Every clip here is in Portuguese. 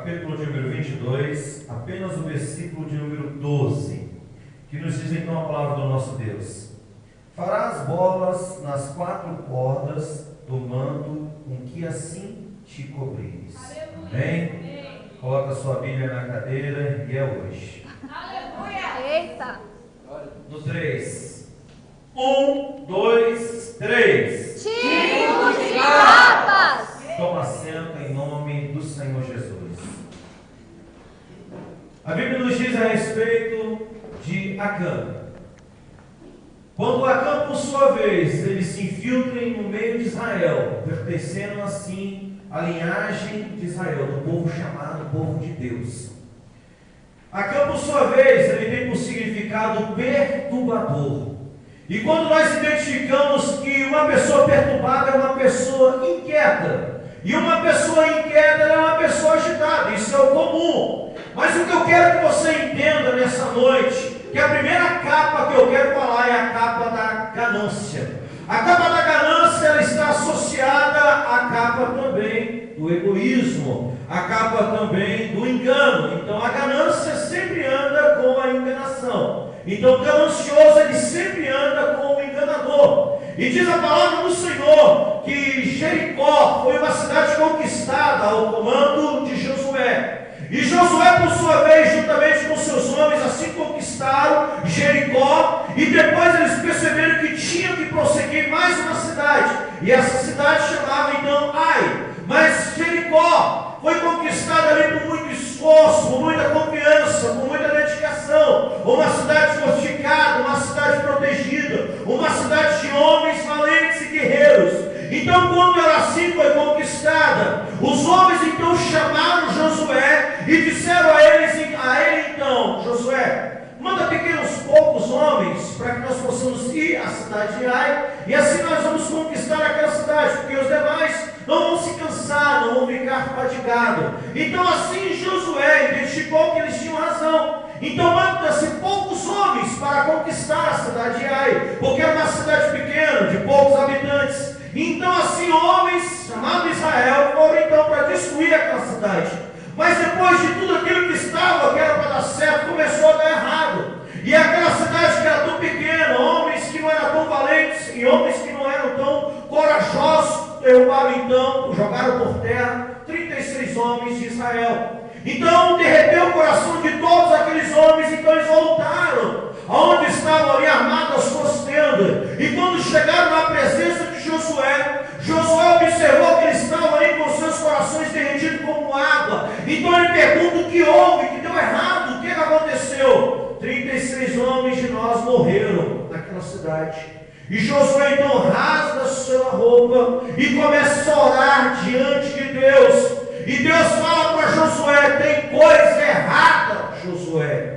capítulo de número 22, apenas o versículo de número 12, que nos diz então a palavra do nosso Deus. Farás bolas nas 4 cordas do manto com que assim te cobrires. Amém? Coloca a sua Bíblia na cadeira e é hoje. Aleluia! Eita! No 3. 1, 2, 3. Tipos de capas! Toma assento em nome do Senhor Jesus. A Bíblia nos diz a respeito de Acã. Quando Acã, por sua vez, ele se infiltra no meio de Israel, pertencendo assim à linhagem de Israel, do povo chamado povo de Deus. Acã, por sua vez, ele tem por significado perturbador. E quando nós identificamos que uma pessoa perturbada é uma pessoa inquieta, e uma pessoa inquieta é uma pessoa agitada, isso é o comum. Mas o que eu quero que você entenda nessa noite, que a primeira capa que eu quero falar é a capa da ganância. A capa da ganância ela está associada à capa também do egoísmo, à capa também do engano. Então a ganância sempre anda com a enganação. Então o ganancioso ele sempre anda com o enganador. E diz a palavra do Senhor que Jericó foi uma cidade conquistada ao comando de Josué. E Josué, por sua vez, juntamente com seus homens, assim conquistaram Jericó. E depois eles perceberam que tinham que prosseguir mais uma cidade. E essa cidade chamava então Ai. Mas Jericó foi conquistada ali por muito esforço, por muita confiança, por muita dedicação. Uma cidade fortificada, uma cidade protegida, uma cidade de homens valentes e guerreiros. Então, quando ela assim foi conquistada, os homens então chamaram Josué e disseram a ele então, Josué, manda pequenos poucos homens para que nós possamos ir à cidade de Ai, e assim nós vamos conquistar aquela cidade, porque os demais não vão se cansar, não vão ficar fatigados. Então assim Josué identificou que eles tinham razão. Então manda-se poucos homens para conquistar a cidade de Ai, porque era uma cidade pequena, de poucos habitantes. Então assim homens, chamados Israel, foram então para destruir aquela cidade. Mas depois de tudo aquilo que estava, que era para dar certo, começou a dar errado. E aquela cidade que era tão pequena, homens que não eram tão valentes e homens que não eram tão corajosos, derrubaram então, jogaram por terra 36 homens de Israel. Então derreteu o coração de todos aqueles homens, então eles voltaram aonde estavam ali armadas as suas tendas. E quando chegaram na presença de Josué, Josué observou que eles estavam ali com seus corações derretidos como água. Então ele pergunta o que houve, que deu errado, o que aconteceu? 36 homens de nós morreram naquela cidade. E Josué então rasga sua roupa e começa a orar diante de Deus. E Deus fala para Josué, tem coisa errada, Josué.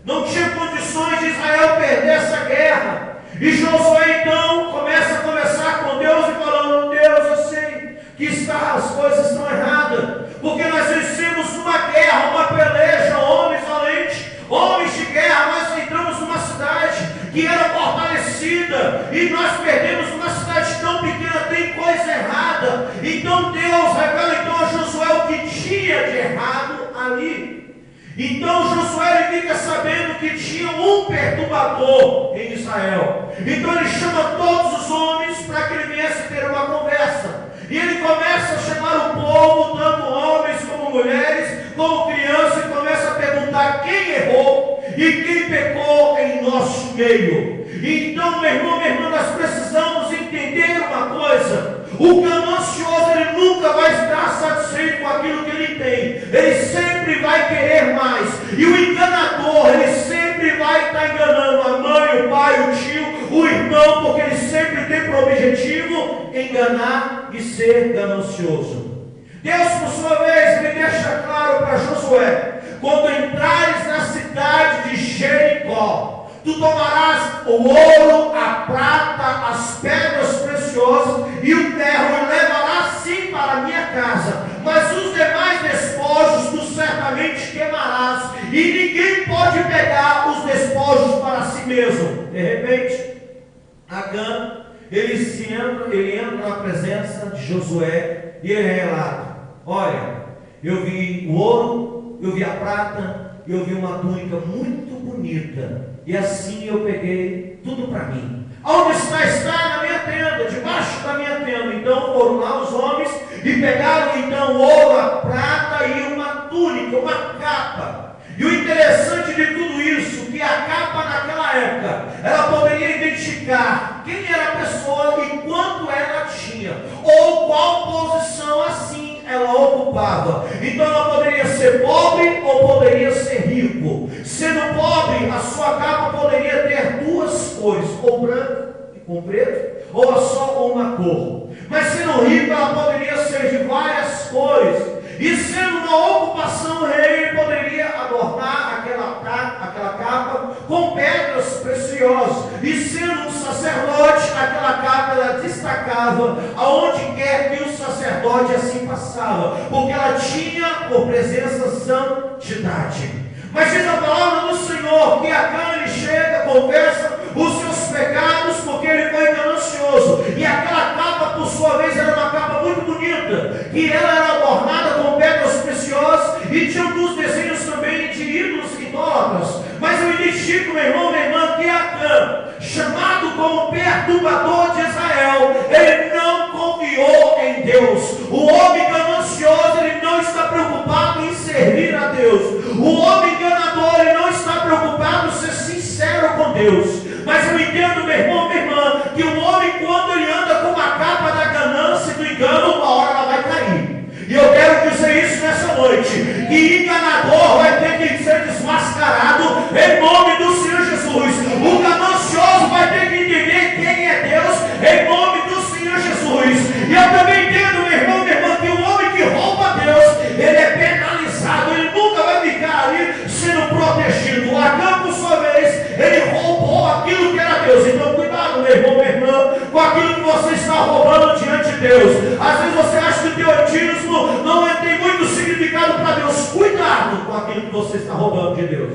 Não tinha condições de Israel perder essa guerra. E Josué então começa a conversar com Deus e falando, Deus, eu sei que as coisas estão erradas, porque nós vencemos uma guerra, uma peleja, homens valentes, homens de guerra, nós entramos numa cidade que era fortalecida, e nós perdemos uma cidade tão pequena, tem coisa errada. Então Deus revela então a Josué o que tinha de errado ali. Então Josué ele fica sabendo que tinha um perturbador em Israel. Então ele chama todos os homens para que ele viesse ter uma conversa. E ele começa a chamar o povo, tanto homens como mulheres, como crianças, e começa a perguntar quem errou e quem pecou em nosso meio. Então, meu irmão, minha irmã, nós precisamos entender uma coisa. O ganancioso, ele nunca vai estar satisfeito com aquilo que ele tem. Ele sempre vai querer mais. E o enganador, ele sempre vai estar enganando a mãe, o pai, o tio, o irmão, porque ele sempre tem por objetivo enganar e ser ganancioso. Deus, por sua vez, me deixa claro para Josué, quando entrares na cidade de Jericó, tu tomarás o ouro, a prata, as pedras preciosas e o ferro, e levarás sim para a minha casa, mas os demais despojos tu certamente queimarás, e ninguém pode pegar os despojos para si mesmo. De repente, Acã, ele entra na presença de Josué e ele relata, olha, eu vi vi o ouro, eu vi a prata, eu vi uma túnica muito bonita. E assim eu peguei tudo para mim. Onde está? Está na minha tenda, debaixo da minha tenda. Então foram lá os homens e pegaram então o ouro, a prata e uma túnica, uma capa. E o interessante de tudo isso, que a capa naquela época, ela poderia identificar quem era a pessoa e quanto ela tinha, ou qual posição assim ela ocupava. Então ela poderia ser pobre ou poderia ser rico. Sendo pobre, a sua capa poderia ter duas cores, ou branco com preto, ou só uma cor. Mas sendo rico, ela poderia ser de várias cores. E sendo uma ocupação rei, ele poderia adornar aquela capa com pedras preciosas. E sendo um sacerdote, aquela capa ela destacava aonde quer que o sacerdote assim passava, porque ela tinha por presença santidade. Mas diz a palavra do Senhor que Acã ele chega, confessa os seus pecados, porque ele foi ganancioso. E aquela capa, por sua vez, era uma capa muito bonita, que ela era adornada com pedras preciosas e tinha alguns desenhos também de ídolos idólatras. Mas eu identifico, meu irmão, minha irmã, que Acã, chamado como perturbador de Israel, ele não confiou em Deus. O homem ganancioso, ele não está preocupado em servir a Deus. O homem enganador, ele não está preocupado em ser sincero com Deus. Mas eu entendo, meu irmão, minha irmã, que o homem, quando ele anda com a capa da ganância e do engano, uma hora ela vai cair. E eu quero dizer isso nessa noite, que enganador vai ter que ser desmascarado em nome do Senhor Jesus. O ganancioso vai ter que entender quem é Deus em nome do Senhor Jesus. E eu também entendo, meu irmão, minha irmã, que o homem que rouba Deus, ele é penalizado, ele nunca vai ficar ali sendo protegido. Acã, por sua vez, ele roubou aquilo que era Deus. Então cuidado, meu irmão, minha irmã, com aquilo que você está roubando diante de Deus. Às vezes você acha que o teotismo não tem muito significado para Deus. Cuidado com aquilo que você está roubando de Deus.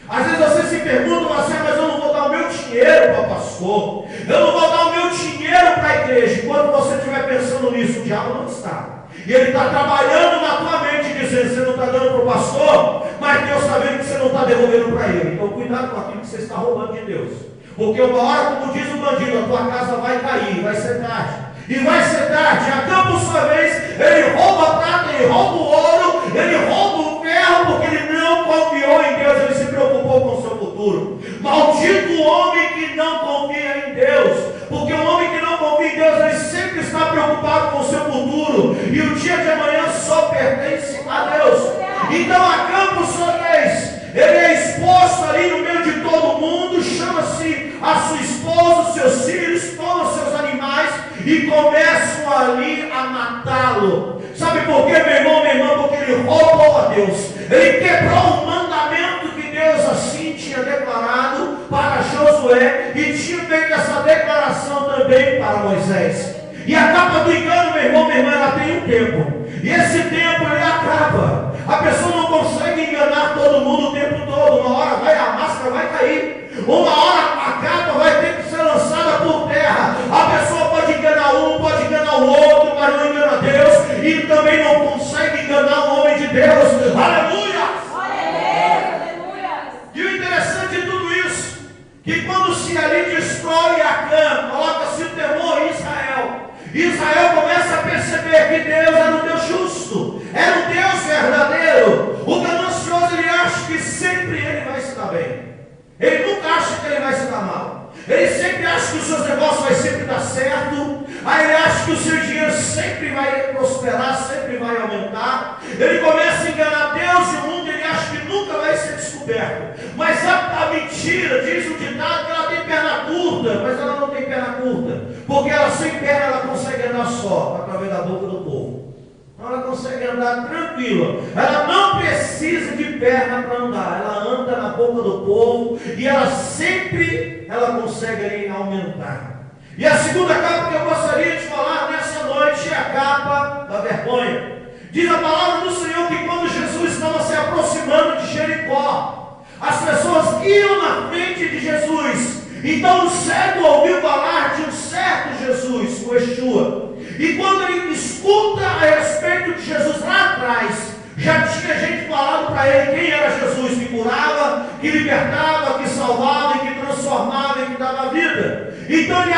Às vezes você se pergunta assim, mas eu não vou dar o meu dinheiro para o pastor, eu não vou dar o meu dinheiro para a igreja. Quando você estiver pensando nisso, o diabo não está. E ele está trabalhando na tua mente, dizendo, você não está dando para o pastor, mas Deus está vendo que você não está devolvendo para ele. Então cuidado com aquilo que você está roubando de Deus. Porque uma hora, como diz o bandido, a tua casa vai cair, vai ser tarde. E vai ser tarde. Acã, por sua vez, ele rouba a prata, ele rouba o ouro, ele rouba o ferro, porque ele não confiou em Deus, ele se preocupou com o seu futuro. Maldito o homem que não confia em Deus, porque o homem que não confia em Deus, ele sempre está preocupado com o seu futuro, e o dia de amanhã só pertence a Deus. Então Acã, por sua vez, ele é exposto ali no meio de todo mundo, chama-se a sua esposa, os seus filhos, todos os seus animais, e começam ali a matá-lo. Sabe por quê, meu irmão, minha irmã? Porque ele roubou a Deus. Ele quebrou o mandamento que Deus assim tinha declarado para Josué, e tinha feito essa declaração também para Moisés. E a capa do engano, meu irmão, minha irmã, ela tem um tempo. E esse tempo ele acaba. A pessoa não consegue enganar todo mundo o tempo todo. Uma hora a máscara vai cair. Uma hora a capa vai ter que ser lançada por terra. A pessoa pode enganar um, pode enganar o outro, mas não engana Deus. E também não consegue enganar o homem de Deus. Aleluia! Aleluia! E o interessante de tudo isso, que quando se ali destrói Acã, coloca-se o temor em Israel. Israel começa a perceber que Deus era um Deus justo, era um Deus verdadeiro. O ganancioso, ele acha que sempre ele vai se dar bem. Ele nunca acha que ele vai se dar mal. Ele sempre acha que os seus negócios vai sempre dar certo. Aí ele acha que o seu dinheiro sempre vai prosperar, sempre vai aumentar. Ele começa a enganar Deus e o mundo, ele acha que nunca vai ser descoberto. Mas a mentira, diz o ditado que ela tem perna curta, mas ela não tem perna curta, porque ela sem perna ela consegue andar só, através da boca do povo. Ela consegue andar tranquila. Ela não precisa de perna para andar. Ela anda na boca do povo e ela sempre consegue ali aumentar. E a segunda capa que eu gostaria de falar nessa noite é a capa da vergonha. Diz a palavra do Senhor que quando Jesus estava se aproximando de Jericó, as pessoas iam na frente de Jesus. Então o cego ouviu falar de um certo Jesus, o Yeshua. E quando ele escuta a respeito de Jesus lá atrás, Já tinha gente falado para ele quem era Jesus, que curava, que libertava, que salvava, que transformava e que dava vida. Então ele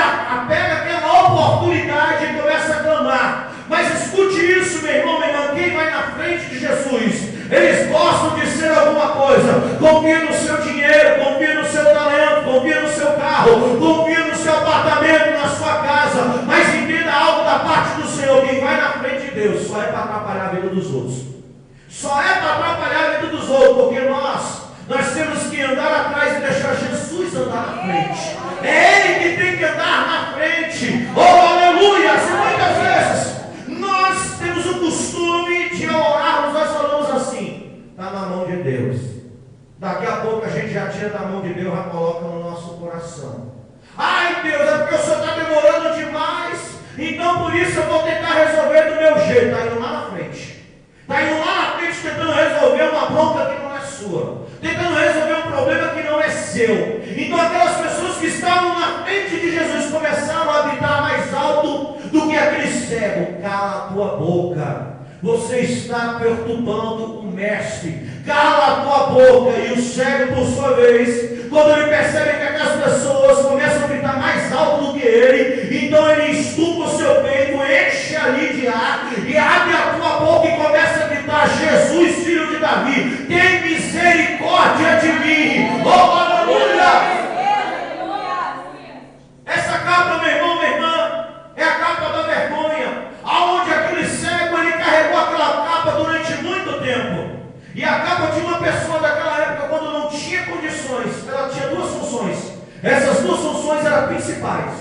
pega aquela oportunidade e começa a clamar. Mas escute isso, meu irmão, minha irmã, quem vai na frente de Jesus? Eles gostam de ser alguma coisa. Confia no seu dinheiro, confia no seu talento, confia no seu carro, confia no seu apartamento, na sua casa. Mas entenda algo da parte do Senhor: quem vai na frente de Deus só é para atrapalhar a vida dos outros. Só é para atrapalhar a vida dos outros, porque nós temos que andar atrás e deixar Jesus andar na frente. É Ele que tem que andar na frente. Oh, aleluia! Muitas vezes nós temos o costume de orarmos, nós falamos assim: está na mão de Deus. Daqui a pouco a gente já tira da mão de Deus, já coloca no nosso coração. Ai Deus, é porque o Senhor está demorando demais, então por isso eu vou tentar resolver do meu jeito. Está indo lá na frente. Está indo lá na frente tentando resolver uma bronca que não é sua, tentando resolver um problema que não é seu. Então aquelas pessoas que estavam na frente de Jesus começaram a gritar mais alto do que aquele cego: cala a tua boca, você está perturbando o mestre, cala a tua boca. E o cego, por sua vez, quando ele percebe que aquelas pessoas começam a gritar mais alto do que ele, então ele estupa o seu peito, enche ali de ar e abre a tua boca e começa a gritar: Jesus, filho de Davi, tem misericórdia de mim. Oh, aleluia! Essa capa, meu irmão, minha irmã, é a capa da vergonha, aonde aquele cego, ele carregou aquela capa durante muito tempo. E a capa de uma pessoa daquela época, quando não tinha condições, ela tinha duas funções. Essas duas funções eram principais.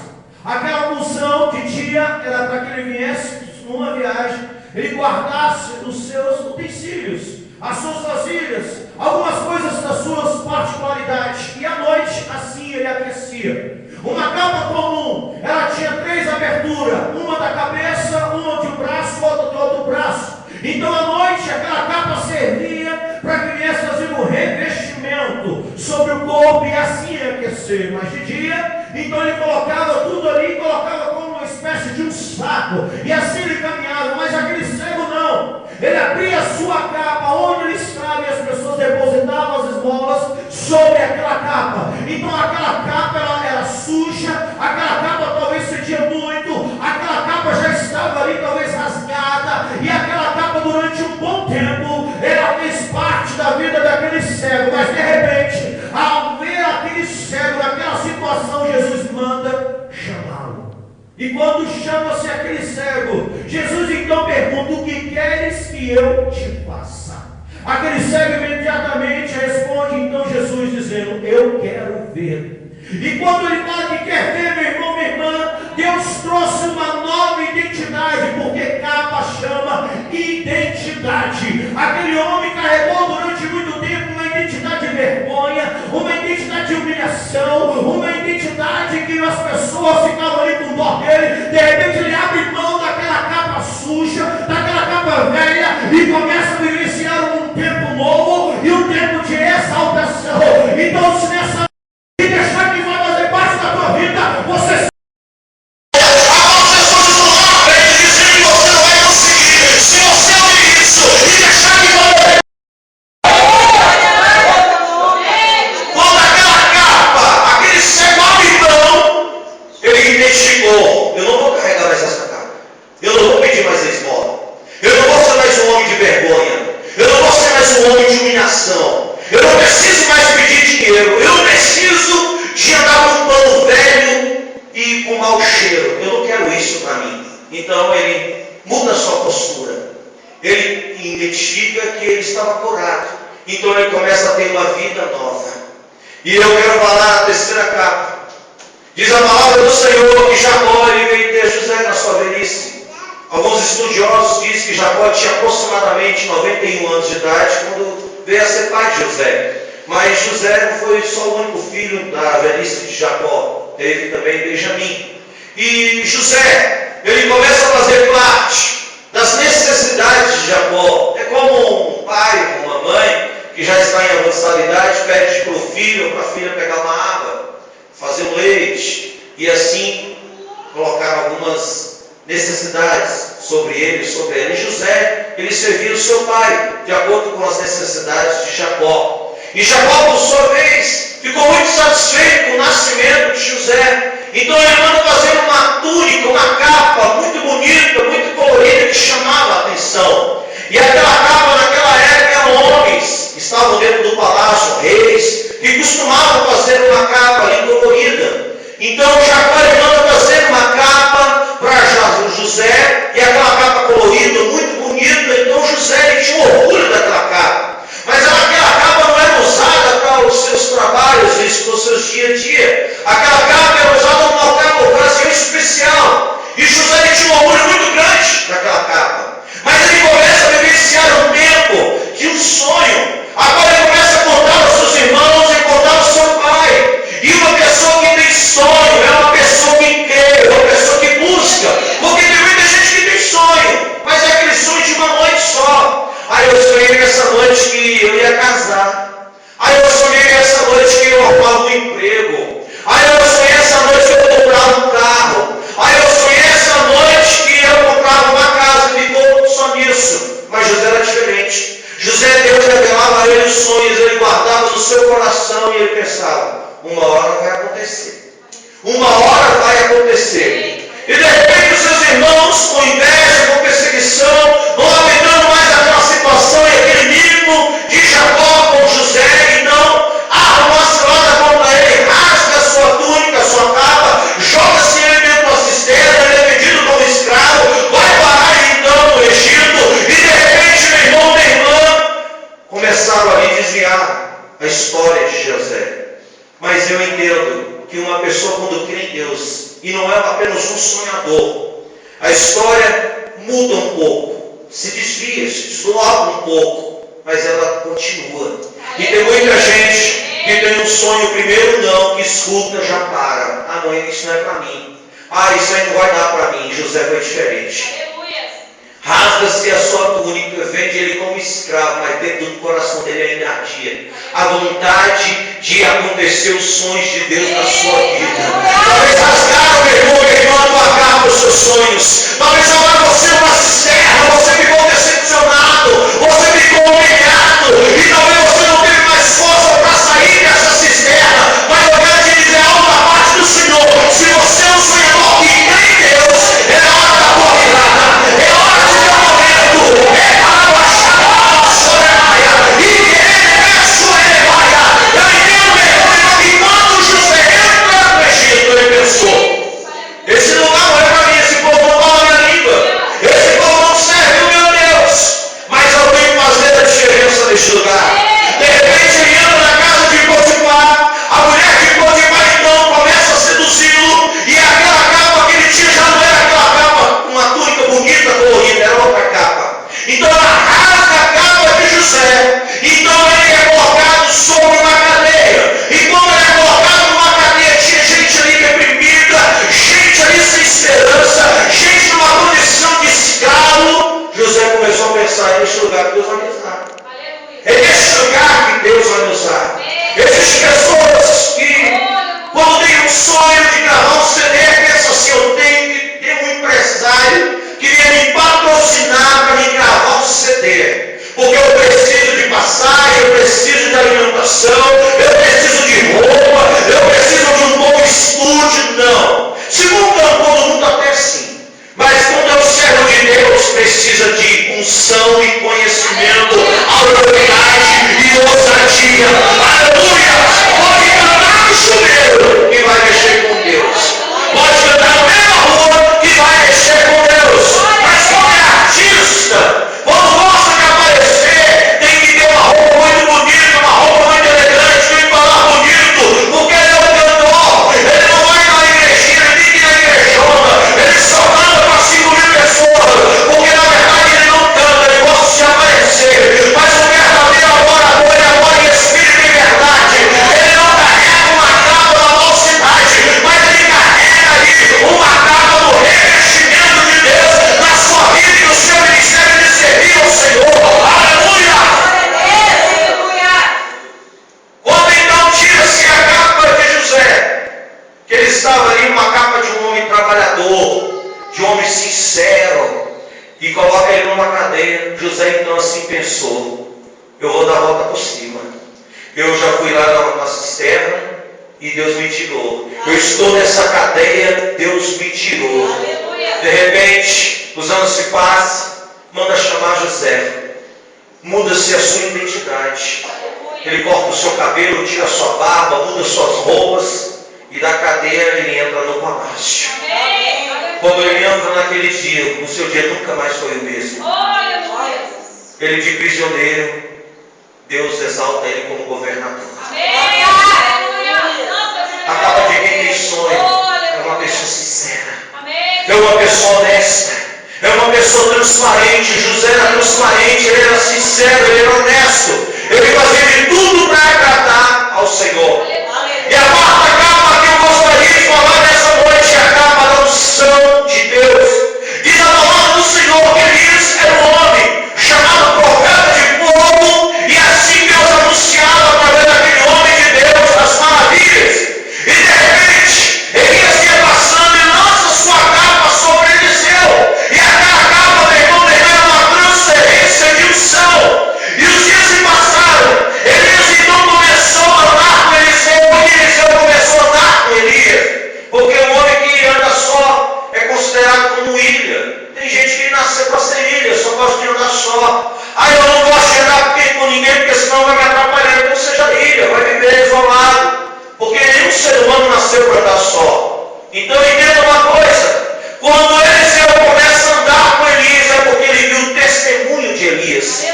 Aquela função de dia era para que ele viesse numa viagem, ele guardasse os seus utensílios, as suas vasilhas, algumas coisas das suas particularidades. E à noite, assim ele aquecia. Uma capa comum, ela tinha 3 aberturas: uma da cabeça, uma de um braço, outra do outro braço. Então à noite aquela capa servia para que viesse fazer um revestimento sobre o corpo e assim aquecer. Mas de dia, então ele colocava tudo ali e colocava como uma espécie de um saco, e assim ele caminhava. Mas aquele cego não, ele abria a sua capa onde ele estava e as pessoas depositavam as esmolas sobre aquela capa. Então aquela capa ela era suja, aquela capa talvez cedia muito, aquela capa já estava ali talvez rasgada, e aquela capa durante um bom tempo ela fez parte da vida daquele cego. Mas de repente, ao ver aquele cego naquela situação, Jesus manda chamá-lo. E quando chama-se aquele cego, Jesus então pergunta: o que queres que eu te faça? Aquele cego imediatamente responde então Jesus dizendo: eu quero ver. E quando ele fala que quer ver, meu irmão, minha irmã, Deus trouxe uma nova identidade, porque capa chama identidade. Aquele homem carregou durante muito tempo uma identidade de vergonha, uma identidade de humilhação, uma identidade que as pessoas ficavam ali com dó dele. De repente ele abre mão daquela capa suja, daquela capa velha, e começa a vivenciar um tempo novo e um tempo de exaltação. Então, se nessa e deixar que vai fazer parte da tua vida, você eu não preciso mais pedir dinheiro, eu não preciso de andar com um pano velho e com mau cheiro, eu não quero isso para mim. Então ele muda a sua postura, ele identifica que ele estava curado, então ele começa a ter uma vida nova. E eu quero falar a terceira capa. Diz a palavra do Senhor que Jacó veio ter José na sua velhice. Alguns estudiosos dizem que Jacó tinha aproximadamente 91 anos de idade quando veio a ser pai de José. Mas José não foi só o único filho da velhice de Jacó, teve também Benjamim. E José, ele começa a fazer parte das necessidades de Jacó. É como um pai, uma mãe, que já está em avançada idade, pede para o filho ou para a filha pegar uma água, fazer um leite, e assim colocar algumas necessidades sobre ele, sobre ela. E José, ele servia o seu pai, de acordo com as necessidades de Jacó. E Jacó, por sua vez, ficou muito satisfeito com o nascimento de José. Então ele manda fazer uma túnica, uma capa muito bonita, muito colorida, que chamava a atenção. E aquela capa, naquela época, eram homens que estavam dentro do palácio, reis, que costumavam fazer uma capa ali colorida. Então Jacó manda fazer uma capa para José, e aquela capa colorida, muito bonita. Então José, ele tinha orgulho daquela capa. Mas aquela capa não era usada para os seus trabalhos, para os seus dia a dia. Aquela capa era usada numa ocasião especial. E José, ele tinha um orgulho muito grande daquela capa. Mas ele começa a vivenciar um tempo de um sonho. Agora ele começa a contar aos seus irmãos e contar ao seu pai. E uma pessoa que tem sonho é uma pessoa que crê, é uma pessoa que busca. Porque tem muita gente que tem sonho, mas é aquele sonho de uma noite só. Aí eu sonhei nessa noite que eu ia casar. Aí eu sonhei nessa noite que eu arrumava um emprego. Aí eu sonhei essa noite que eu comprava um carro. Aí eu sonhei essa noite que eu comprava uma casa. Ficou só nisso. Mas José era diferente. José, Deus revelava a ele os sonhos, ele guardava no seu coração e ele pensava: uma hora vai acontecer. Uma hora vai acontecer. E de repente os seus irmãos, com inveja, com perseguição, não aguentando mais aquela situação e aquele nível de Jacó com José, então arma uma cilada contra ele, rasga a sua túnica, a sua capa, joga-se ele dentro de uma cisterna, ele é vendido como escravo, vai parar então no Egito, e de repente meu irmão e minha irmã começaram ali a desviar a história de José. Mas eu entendo que uma pessoa, quando crê em Deus, e não é apenas um sonhador, a história muda um pouco, se desvia, se desloca um pouco, mas ela continua. E tem muita gente que tem um sonho, primeiro não, que escuta, já para. Ah, não, isso não é para mim. Ah, isso aí não vai dar para mim. José foi diferente. Rasga-se a sua túnica, vende ele como escravo, mas dentro do coração dele ainda ardia a vontade de acontecer os sonhos de Deus na sua vida. Talvez rasgaram, meu irmão, minha irmã, a tua capa, os seus sonhos. Talvez agora você é uma cisterna, você ficou decepcionado, você ficou humilhado, e talvez você não teve mais força para sair dessa cisterna. Mas eu quero te dizer algo da parte do Senhor: se você é um sonhador que crê em Deus, é a hora da tua virada, é a hora de teu momento, é para baixar a sua maia, e ele é a sua maia. Eu entendo, meu irmão, que quando José entra no Egito, ele pensou: esse lugar não é para mim, esse povo não fala a minha língua, esse povo não serve o meu Deus, mas eu tenho que fazer a diferença neste lugar. De repente ele entra na casa de Potifar, a mulher de Potifar então começa a seduzi-lo, e aquela capa que ele tinha já não era aquela capa, uma túnica bonita, colorida, era outra capa. Então ela rasga a capa de José, então ele é colocado sobre uma cadeia, e quando ele é colocado numa cadeia, tinha gente ali deprimida, gente ali sem esperança, gente numa condição de escravo. José começou a pensar: é neste lugar que Deus vai me usar. É neste lugar que Deus vai me usar. Existem pessoas que, quando tem um sonho de gravar um CD, pensam assim: eu tenho que ter um empresário que venha me patrocinar para me gravar um CD. Porque eu preciso de passagem, eu preciso de alimentação, eu preciso de roupa, eu preciso de um bom estúdio. Não. Segundo todo mundo até sim. Mas quando é o servo de Deus, precisa de unção e conhecimento, autoridade e ousadia. Aleluia! Pode cantar no chuveiro que vai mexer com Deus. Pode cantar no meio da rua que vai mexer com Deus. Mas quando é artista, quando gosta de aparecer, tem que ter uma roupa muito bonita, uma roupa muito elegante, tem que falar bonito, porque ele é um cantor. Ele não vai na igrejinha, ele tem que ir na igrejona. Ele só canta para 5.000 pessoas, porque na verdade ele não canta, ele gosta de aparecer. pensou, eu vou dar a volta por cima. Eu já fui lá na cisterna e Deus me tirou. Eu estou nessa cadeia, Deus me tirou. De repente, os anos se passam, manda chamar José. Muda-se a sua identidade. Ele corta o seu cabelo, tira a sua barba, muda suas roupas, e da cadeia ele entra no palácio. Quando ele entra naquele dia, o seu dia nunca mais foi o mesmo. Ele de prisioneiro, Deus exalta ele como governador. Acaba de quem tem sonho, é uma pessoa sincera, é uma pessoa honesta, é uma pessoa transparente. José era transparente, ele era sincero, ele era honesto, ele fazia de tudo para agradar ao Senhor. E a quarta capa que eu gostaria de falar nessa noite é a capa da unção de Deus. Diz a palavra do Senhor que Elias era um homem chamado profeta de fogo, e assim Deus anunciava através daquele homem de Deus as maravilhas. E de repente, Elias ia passando e lança sua capa sobre Eliseu. E aquela capa, meu irmão, era uma transferência de unção. E os dias se passaram. Elias então começou a andar com Eliseu, e Eliseu começou a andar com Elias. Porque o homem que anda só é considerado como ilha. Tem gente que nasceu para ser ilha, só gosta de andar só. Eu não gosto de andar com ninguém, porque senão vai me atrapalhar. Então seja ilha, vai viver isolado. Porque nenhum ser humano nasceu para andar só. Então entenda uma coisa: quando Eliseu começa a andar com Elias, é porque ele viu o testemunho de Elias.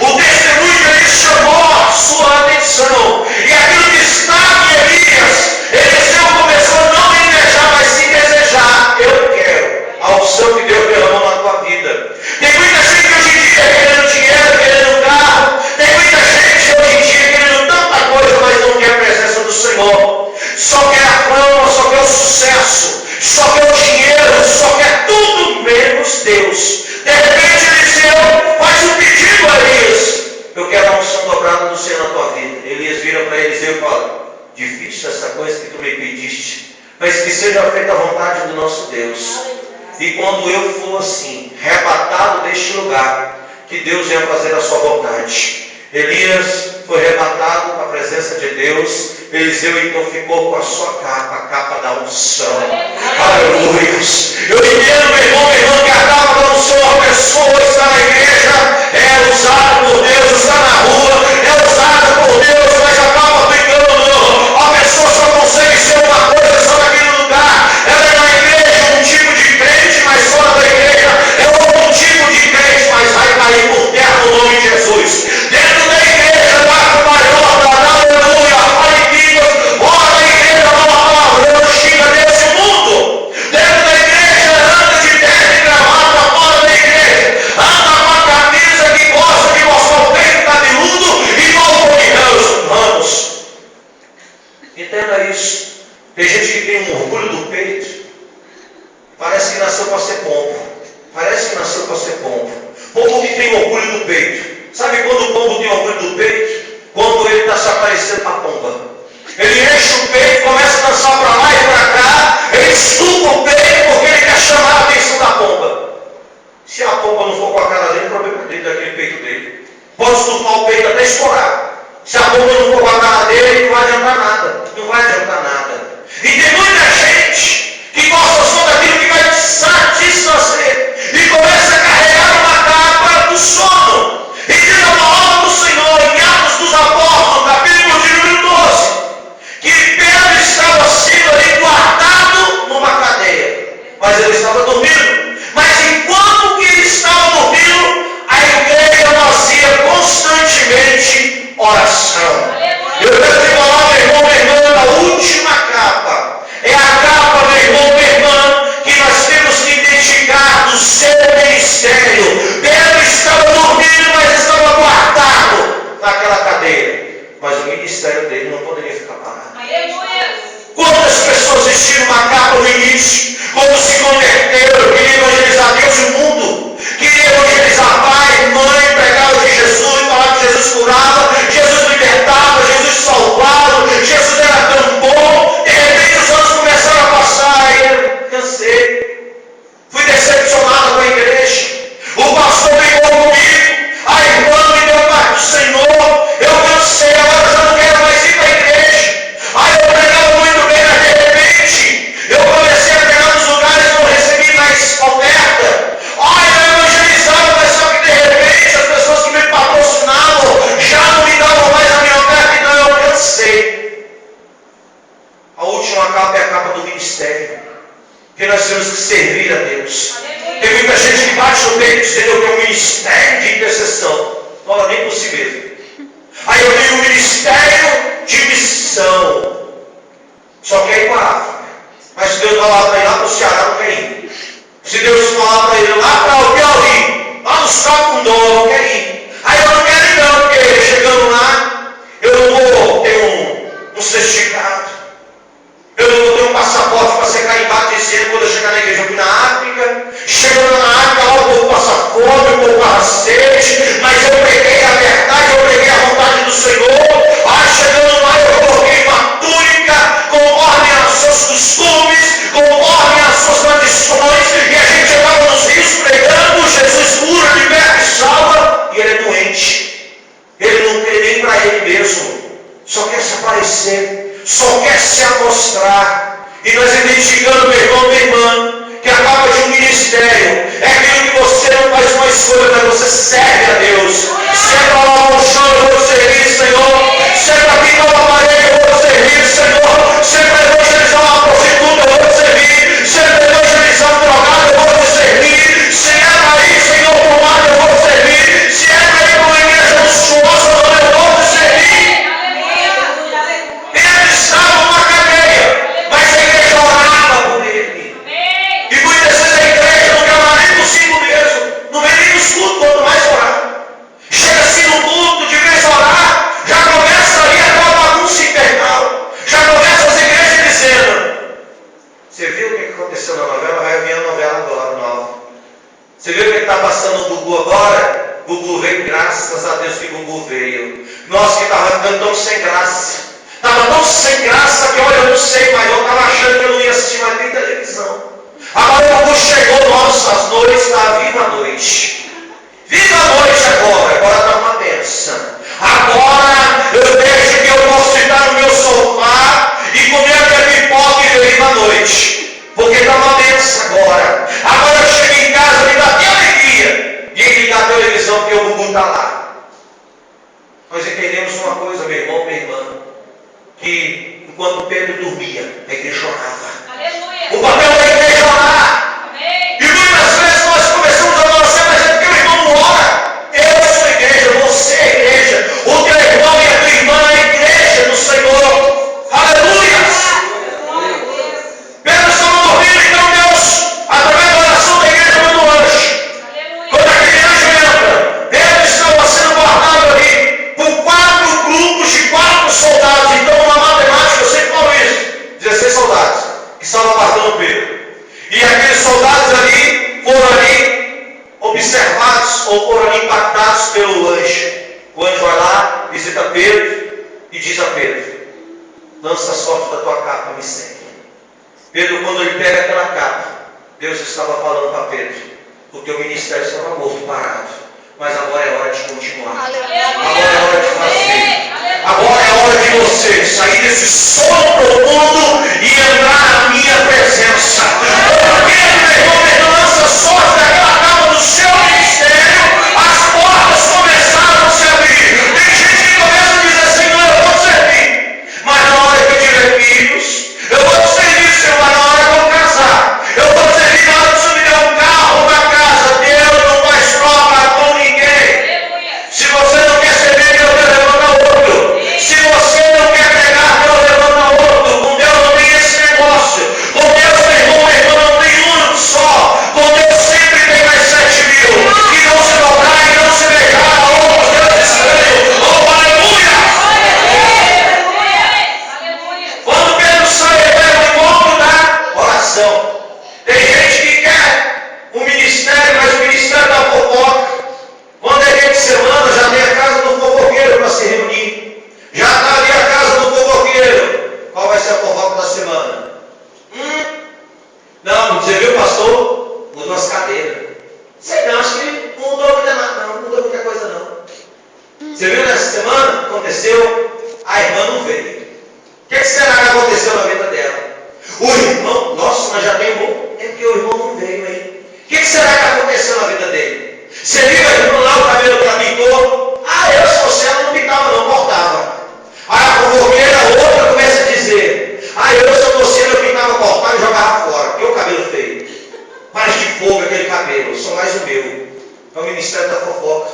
O testemunho de Elias chamou a sua atenção. E aquilo que estava em Elias, Eliseu começou a não invejar, mas sim desejar. Eu quero a unção que Deus derramou na tua vida. Tem muita gente hoje em dia querendo dinheiro, querendo carro. Tem muita gente hoje em dia querendo tanta coisa, mas não quer a presença do Senhor. Só quer a fama, só quer o sucesso, só quer o dinheiro, só quer tudo menos Deus. De repente Eliseu faz um pedido a Elias: eu quero a unção dobrada do Senhor na tua vida. Elias vira para Eliseu e fala: difícil essa coisa que tu me pediste, mas que seja feita a vontade do nosso Deus. E quando eu for assim, arrebatado deste lugar, que Deus venha fazer a sua vontade. Elias foi arrebatado com a presença de Deus. Eliseu então ficou com a sua capa, a capa da unção. Aleluia. Eu entendo, meu irmão, que a capa da unção, a pessoa está na igreja, é usada por Deus, está na rua, é usada por Deus, mas acaba ficando. A pessoa só consegue ser uma coisa só naquele lugar. Ela é na igreja um tipo de crente, mas fora da igreja é outro tipo de crente, mas vai cair por terra no nome de Jesus. Dentro da igreja, o maior da aleluia, fala em línguas, ora a igreja, fala a palavra, Deus xinga desse mundo. Dentro da igreja, anda de terno e gravata, fora da igreja, anda com a camisa que gosta de mostrar o peito cabeludo e mal de ramos. Entenda isso. Tem gente que tem um orgulho do peito, parece que nasceu para ser pombo. Parece que nasceu para ser pombo. Pombo que tem orgulho do peito. Sabe quando o pombo tem orgulho do peito? Quando ele está se aparecendo para a pomba. Ele enche o peito, começa a dançar para lá e para cá, ele estupa o peito porque ele quer chamar a atenção da pomba. Se a pomba não for com a cara dele, o problema é dele, daquele peito dele. Pode estupar o peito até estourar. Se a pomba não for com a cara dele, não vai adiantar nada. Não vai adiantar nada. E tem muita gente que gosta só daquilo que vai te satisfazer e começa a carregar uma capa do sono. E diz a palavra do Senhor em Atos dos Apóstolos, capítulo de número 12, que Pedro estava sendo ali guardado numa cadeia, mas ele estava dormindo. Mas enquanto que ele estava dormindo, a igreja fazia constantemente oração. Eu quero te falar, meu irmão, minha irmã, da última capa. É a capa, meu irmão, minha irmã, que nós temos que identificar do seu ministério. Pedro estava dormindo, mas estava guardado naquela cadeia. Mas o ministério dele não poderia ficar parado. Quantas pessoas vestiram uma capa no início, quando se converteram, queriam evangelizar Deus e o mundo, queriam evangelizar pai, mãe, pregar de Jesus, falar que Jesus curava, Jesus libertava, Jesus salvava, Jesus era tão bom. De repente os anos começaram a passar e eu cansei, fui decepcionado com a igreja. O pastor brigou comigo, a irmã me nem por si mesmo. Aí eu tenho o ministério de missão. Só quer ir para a África. Mas se Deus falar para ir lá para o Ceará, não quer ir. Se Deus falar para ir lá para o Piauí, lá no Sacundó, não quer ir. Aí eu não quero ir não, porque chegando lá, eu não vou ter um certificado. Eu não vou ter um passaporte para ser carimbado dizendo quando eu chegar na igreja, eu fui na África. Chegando na África, lá eu vou passar fome, eu vou passar sede, mas eu preguei a verdade, eu preguei a vontade do Senhor. Chegando lá, eu coloquei uma túnica, conforme aos seus costumes, conforme às suas tradições, e a gente chegava nos rios pregando, Jesus cura, liberta e salva, e ele é doente. Ele não quer nem para ele mesmo, só quer se aparecer, só quer se amostrar. E nós identificando, meu irmão, minha irmã, que acaba de um ministério, é aquilo que você não faz uma escolha, mas você serve a Deus. Senta lá no chão, eu vou servir, Senhor. Senta aqui na parede, eu vou servir, Senhor. Senta evangelizar uma prostituta, eu vou te servir. Senta evangelizar um drogado, eu vou te servir. Se é para ir, Senhor, para o mar, eu vou te servir. Se é para ir para uma igreja luxuosa, eu vou te servir. Ele estava numa cadeia, mas a igreja orava por ele. E muitas vezes a igreja não quer nem consigo mesmo, não vem nem no escudo, quanto mais orar. Chega assim no culto, de vez orar, já começa ali aquela bagunça infernal. Já começa as igrejas dizendo: você viu o que aconteceu na novela? Vai vir a novela agora, nova. Você viu o que está passando no Gugu agora? Gugu veio, graças a Deus que Gugu veio. Nós que estava ficando tão sem graça. Estava tão sem graça que, olha, eu não sei, mas eu estava achando que eu não ia assistir mais nem televisão. Agora o Gugu chegou, nossas noites, está viva a noite. Viva a noite agora está uma bênção. Agora eu vejo que eu posso sentar no meu sofá e comer a minha pipoca e ver a noite. Porque está uma bênção agora. Agora eu chego em casa, me dá até alegria de ligar a televisão porque o Gugu está lá. Nós entendemos uma coisa, meu irmão, minha irmã, que enquanto Pedro dormia, a igreja orava. Aleluia. O papel da igreja é orar. Amém. E muitas vezes nós começamos a adorar, mas é porque o irmão não ora. Eu sou a igreja, você é a igreja. O teu irmão e a tua irmã é a igreja do Senhor. Aleluia. Pedro estava dormindo, então Deus, através da oração da igreja, manda um anjo. Quando aquele anjo entra, Pedro estava sendo guardado ali por 4 grupos de 4 soldados. Então, na matemática, eu sempre falo isso: 16 soldados que estavam guardando Pedro. E aqueles soldados ali foram ali observados ou foram ali impactados pelo anjo. O anjo vai lá, visita Pedro e diz a Pedro: lança a sorte da tua capa, me segue. Pedro, quando ele pega aquela capa, Deus estava falando para Pedro: o teu ministério estava morto, parado, mas agora é hora de continuar. Agora é hora de fazer. Agora é hora de você sair desse sono profundo e entrar na minha presença. Porque, meu irmão, lança sorte daquela capa do seu ministério, as portas começaram a se abrir. Tem gente que começa a dizer: Senhor, eu vou te servir, mas na hora que eu tiver filhos, eu vou te servir, Senhor, mas na hora que eu casar, eu vou te servir na hora que você me der um carro, uma casa. Deus não faz troca com ninguém. Se você não quer servir, Deus levanta outro. Se você não quer pregar, Deus levanta outro. Com Deus não tem esse negócio. Com Deus, meu irmão, não tem um só. Com Deus sempre tem mais 7.000. Que não se dobrar e não se beijar a outros Deus estranho. Oh, aleluia! Quando Pedro sai, ele vai ao encontro da oração. Tem gente que quer um ministério, mas o ministério da fofoca. Quando é dia de semana, já tem a casa do fofoqueiro para se reunir. Já está ali a casa do fofoqueiro. Qual vai ser a fofoca da semana? Não, você viu, pastor? Mudou as cadeiras. Sei não, acho que não mudou muita nada, não mudou muita coisa não. Você viu nessa semana? Aconteceu, a irmã não veio. O que será que aconteceu na vida dela? O irmão, nossa, mas já tem um bom. É porque o irmão não veio aí. O que será que aconteceu na vida dele? Você viu a irmã lá, o cabelo que ela pintou? Eu, se fosse ela, não pintava não, cortava. Aí a fofoqueira, outra, começa a dizer: eu, se eu fosse ela, eu pintava, cortava e jogava fora. Porque o cabelo feio. Mas de fogo aquele cabelo, só mais o meu. É o ministério da fofoca.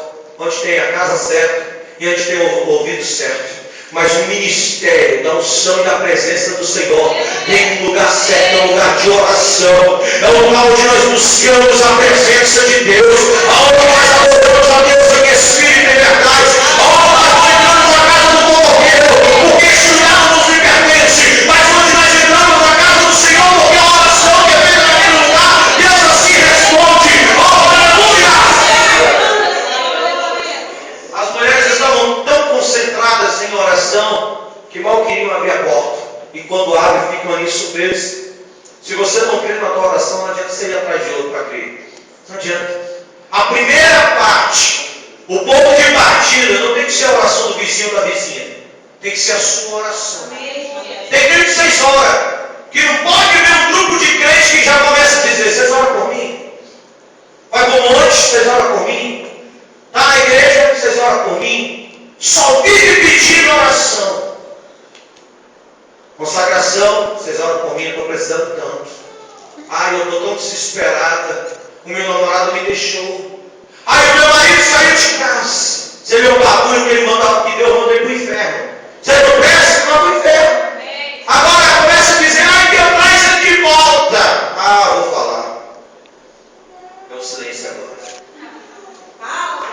onde tem a casa certa e onde tem o ouvido certo. Mas o ministério da unção e da presença do Senhor tem um lugar certo, é um lugar de oração, é um lugar onde nós buscamos a presença de Deus, onde nós adoramos a Deus em espírito e verdade, onde nós entramos na casa do cordeiro, porque este lugar não nos pertence, mas onde nós entramos na casa do Senhor, porque a oração que é feita naquele lugar, Deus assim responde. Oh, aleluia! As mulheres estavam tão concentradas em oração que mal queriam abrir a porta, e quando abrem ficam ali surpresos. Se você não crê na tua oração, não adianta você ir atrás de outro para crer, não adianta. A primeira parte, o ponto de partida, não tem que ser a oração do vizinho ou da vizinha, tem que ser a sua oração. Tem crente que vocês oram, que não pode ver um grupo de crentes que já começa a dizer: vocês oram por mim? Vai para o monte, vocês oram por mim? Está na igreja, vocês oram por mim? Só vive pedindo oração. Consagração, vocês oram por mim, eu estou precisando tanto. Ai, eu estou tão desesperada, o meu namorado me deixou. Ai, o meu marido saiu de casa. Você vê o bagulho que ele mandava, que Deus mandou ele para o inferno. Você não presta, vai para o inferno. Agora começa a dizer: ai, Deus traz ele de volta. Ah, vou falar. É um silêncio agora.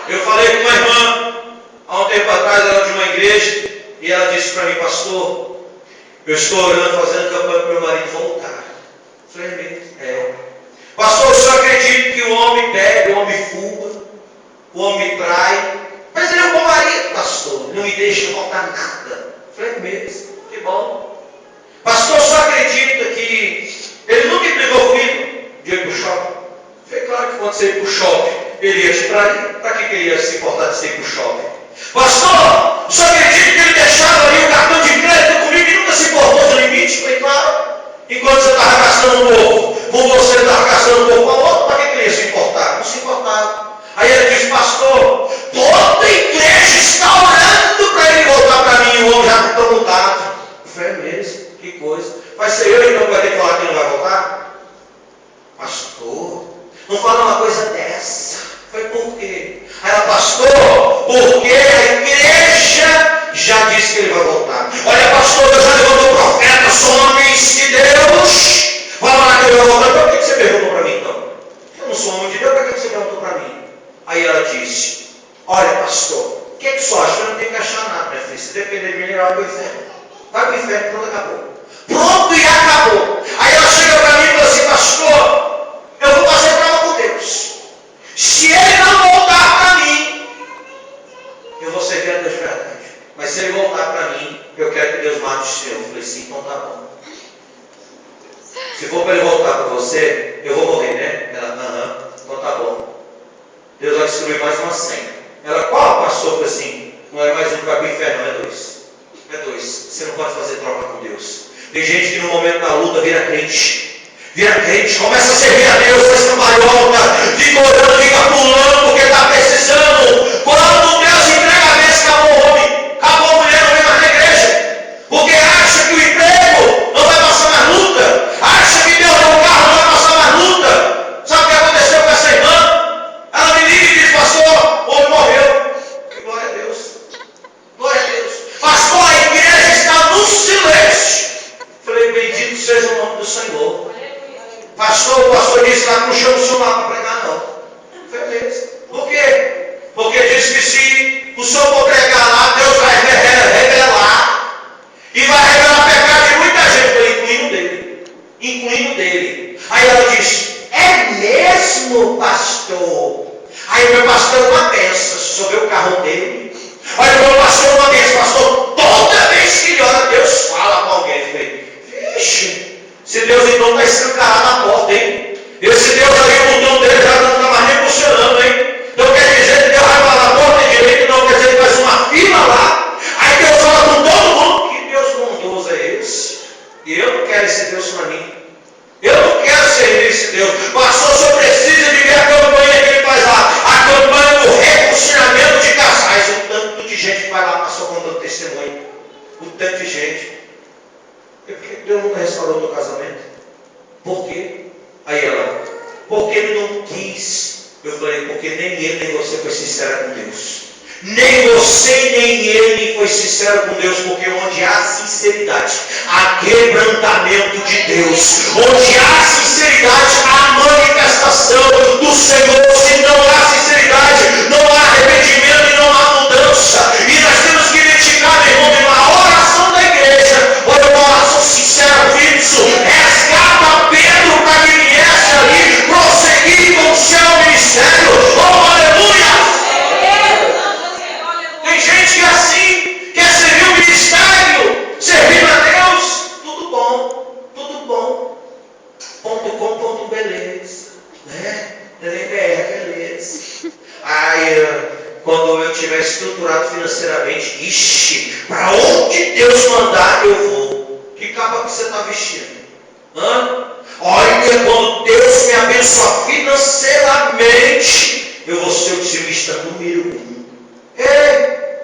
Eu falei com uma irmã há um tempo atrás, ela era de uma igreja, e ela disse para mim: pastor, eu estou orando, fazendo campanha para o meu marido voltar. Eu falei: é. Pastor, o senhor acredita que o homem bebe, o homem fuga, o homem trai? Mas ele é um bom marido, pastor, não me deixa voltar nada. Eu falei: mesmo, que bom. Pastor, o senhor acredita que ele nunca brigou comigo de ir para o shopping? Eu falei: claro que quando você ir para o shopping, ele ia te trair. Para que ele ia se importar de você ir para o shopping? Pastor, o senhor acredita que ele deixava ali o cartão de crédito comigo e nunca se importou do limite? Foi claro. Enquanto você estava gastando um pouco, com você estava gastando um pouco com a outra, para que ele ia se importar? Não se importava. Aí ele disse: pastor, toda a igreja está orando para ele voltar para mim, o homem já está mudado. Eu falei: é mesmo, que coisa. Vai ser eu então que vai ter que falar que não vai voltar? Pastor, não fala uma coisa dessa. Foi por quê? Aí ela: pastor, porque a igreja já disse que ele vai voltar. Olha, pastor, Deus já levantou profetas, homens de Deus. Fala lá que ele vai voltar. Então, por que você perguntou para mim então? Eu não sou homem de Deus, para que você perguntou para mim? Aí ela disse: olha, pastor, o que é que você acha? Eu não tenho que achar nada, minha filha. Se depender de mim, ele vai para o inferno. Vai para o inferno, pronto, acabou. Pronto e acabou. Aí ela chega para mim e fala assim: pastor, eu vou fazer prova com Deus. Se ele não voltar para mim, eu vou servir a Deus de verdade. Mas se ele voltar para mim, eu quero que Deus mate o seu. Eu falei: sim, então tá bom. Se for para ele voltar para você, eu vou morrer, né? Ela: então tá bom. Deus vai destruir mais uma 100. Ela: qual, pastor? Eu falei assim: não é mais um que vai para o inferno, não, é 2. É 2. Você não pode fazer troca com Deus. Tem gente que no momento da luta vira crente. Vira crente, começa a servir a Deus, faz cambalhota, fica orando, fica pulando, porque está precisando. Quando Deus entrega a vez, acabou o homem, acabou a mulher, não vem mais na igreja. Porque acha que o emprego não vai passar mais luta, acha que Deus deu um carro, não vai passar mais luta. Sabe o que aconteceu com essa irmã? Ela me liga e diz: pastor, o homem morreu. Glória a Deus. Glória a Deus. Pastor, a igreja está no silêncio. Falei: bendito seja o nome do Senhor. Pastor, o pastor disse lá que não chama o senhor lá para pregar, não. Foi mesmo. Por quê? Porque disse que se o senhor for pregar lá, Deus vai revelar. E vai revelar pecado de muita gente, incluindo dele. Aí ela disse: é mesmo, pastor? Aí o meu pastor é uma benção. Se o senhor vê o carro dele. Aí o meu pastor é uma benção. Pastor, toda vez que ele ora, Deus fala com alguém. Eu falei: vixe. Se Deus então está escancarado na porta, hein? Esse Deus aí, o botão dele já não está mais nem funcionando, hein? Então quer dizer que Deus vai falar na porta direita, não quer dizer que faz uma fila lá. Aí Deus fala com todo mundo. Que Deus bondoso é esse? E eu não quero esse Deus para mim. Eu não quero servir esse Deus. Pastor, o senhor precisa de ver a campanha que ele faz lá. A campanha do reconciliamento de casais. O tanto de gente que vai lá, pastor, contando testemunho. O tanto de gente. Por que Deus nunca restaurou o teu casamento? Por quê? Aí ela: porque ele não quis Eu falei, porque nem ele nem você foi sincero com Deus. Nem você nem ele foi sincero com Deus, porque onde há sinceridade, há quebrantamento de Deus. Onde há sinceridade, há manifestação do Senhor. Se não há sinceridade, não há arrependimento e não há mudança. E nós temos que identificar, meu irmão, que uma oração da igreja, olha, uma oração sincera, fixo, resgata Pedro para que viesse ali prosseguir com o seu ministério. Oh, aleluia! Tem gente que assim quer servir o ministério, servir a Deus, tudo bom, .com.beleza, né? beleza. Aí, quando eu estiver estruturado financeiramente, para onde Deus mandar eu vou. Que capa que você está vestindo? Olha, quando Deus me abençoar financeiramente, eu vou ser o dizimista número 1.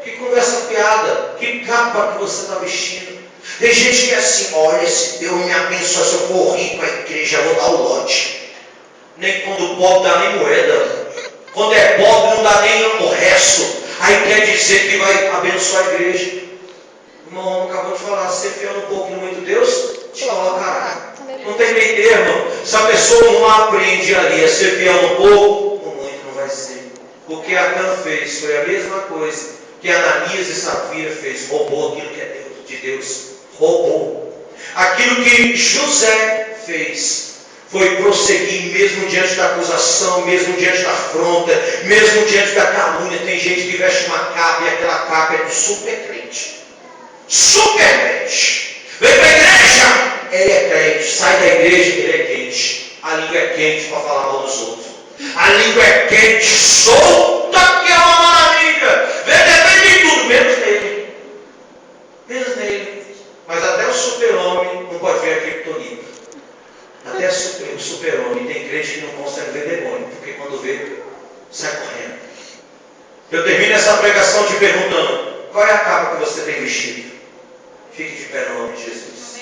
Que conversa piada, que capa que você está vestindo. Tem gente que é assim, olha, se Deus me abençoar, se eu for rico, a igreja, eu vou dar o lote. Nem quando o pobre dá nem moeda. Quando é pobre não dá nem o resto. Aí quer dizer que vai abençoar a igreja. O irmão acabou de falar, ser fiel no pouco e no muito Deus, te colocará. Não tem meio termo. Se a pessoa não aprende ali a ser fiel no pouco, no muito não vai ser. O que Acã fez foi a mesma coisa que Ananias e Safira fez. Roubou aquilo que é de Deus. Roubou. Aquilo que José fez foi prosseguir mesmo diante da acusação, mesmo diante da afronta, mesmo diante da calúnia. Tem gente que veste uma capa e aquela capa é de super crente. Super crente. Vem para a igreja, ele é crente. Sai da igreja, ele é quente. A língua é quente para falar mal dos outros. A língua é quente, solta, que é uma maravilha. Depende de tudo, menos nele. Menos nele. Mas até o super-homem não pode ver aquele tonito. Até o super-homem. Tem crente que não consegue ver demônio, porque quando vê, sai correndo. Eu termino essa pregação te perguntando, qual é a capa que você tem vestido? Fique de pé no nome de Jesus.